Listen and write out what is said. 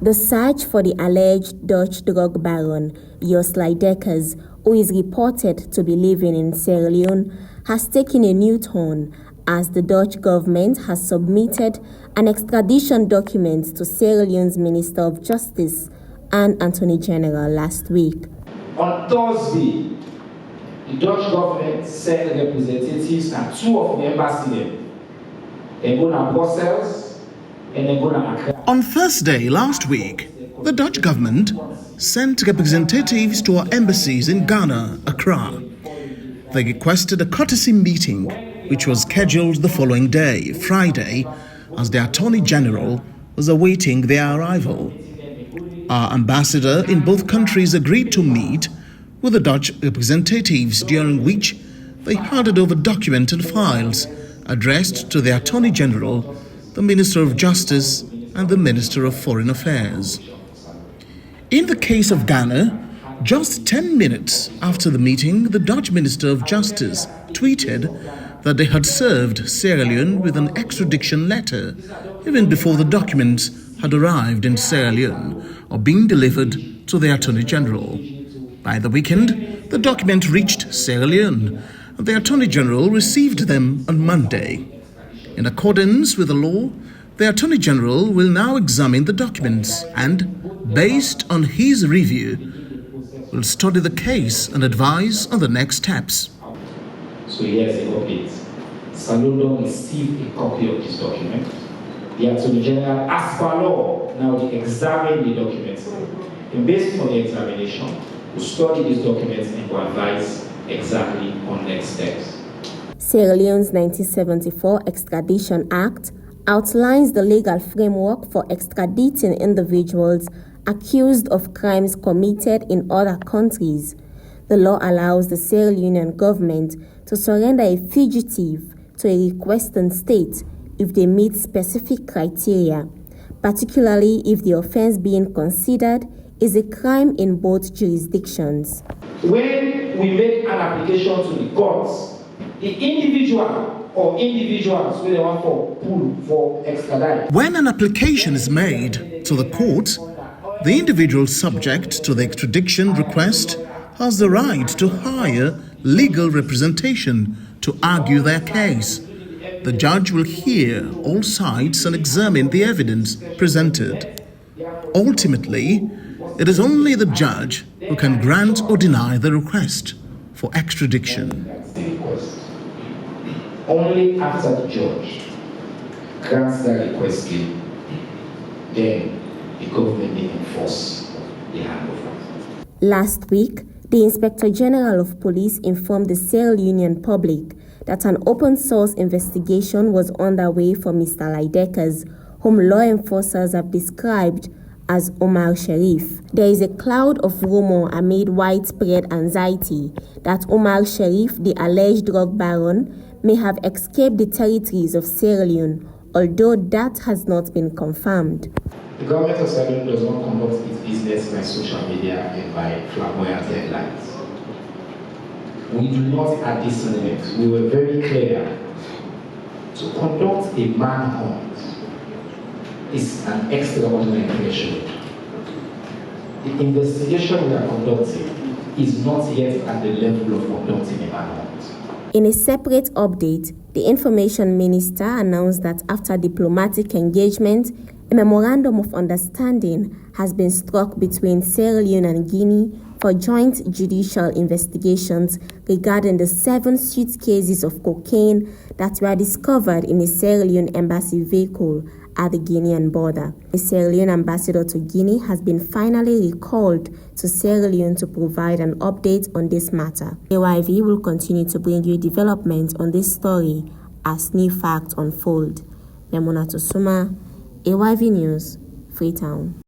The search for the alleged Dutch drug baron, Jos Leijdekkers, who is reported to be living in Sierra Leone, has taken a new turn as the Dutch government has submitted an extradition document to Sierra Leone's Minister of Justice and Attorney General last week. On Thursday, the Dutch government sent representatives and two of the embassies. They go to Brussels. On Thursday last week, the Dutch government sent representatives to our embassies in Ghana, Accra. They requested a courtesy meeting, which was scheduled the following day, Friday, as the Attorney General was awaiting their arrival. Our ambassador in both countries agreed to meet with the Dutch representatives, during which they handed over documents and files addressed to the Attorney General, the Minister of Justice and the Minister of Foreign Affairs. In the case of Ghana, just 10 minutes after the meeting, the Dutch Minister of Justice tweeted that they had served Sierra Leone with an extradition letter even before the documents had arrived in Sierra Leone or been delivered to the Attorney General. By the weekend, the document reached Sierra Leone and the Attorney General received them on Monday. In accordance with the law, the Attorney General will now examine the documents and, based on his review, will study the case and advise on the next steps. So here's a copy. Saludon received a copy of this document. The Attorney General, as per law, now to examine the documents. And based on the examination, will study these documents and will advise exactly on next steps. Sierra Leone's 1974 Extradition Act outlines the legal framework for extraditing individuals accused of crimes committed in other countries. The law allows the Sierra Leonean government to surrender a fugitive to a requesting state if they meet specific criteria, particularly if the offense being considered is a crime in both jurisdictions. When we make an application to the courts, the individual or individuals will want for pull for extradite. When an application is made to the court, the individual subject to the extradition request has the right to hire legal representation to argue their case. The judge will hear all sides and examine the evidence presented. Ultimately, it is only the judge who can grant or deny the request for extradition. Only after the judge grants that request, then the government may enforce the handover. Last week, the Inspector General of Police informed the Sierra Leonean public that an open-source investigation was underway for Mr. Leijdekkers, whom law enforcers have described as Omar Sharif. There is a cloud of rumor amid widespread anxiety that Omar Sharif, the alleged drug baron, may have escaped the territories of Sierra Leone, although that has not been confirmed. The government of Sierra Leone does not conduct its business by social media and by flamboyant headlines. We do not at this moment. We were very clear. To conduct a manhunt is an extraordinary threshold. The investigation we are conducting is not yet at the level of conducting a manhunt. In a separate update, the Information Minister announced that after diplomatic engagement, a memorandum of understanding has been struck between Sierra Leone and Guinea for joint judicial investigations regarding the 7 suitcases of cocaine that were discovered in a Sierra Leone embassy vehicle at the Guinean border. The Sierra Leone ambassador to Guinea has been finally recalled to Sierra Leone to provide an update on this matter. AYV will continue to bring you developments on this story as new facts unfold. Memona Tosuma, AYV News, Freetown.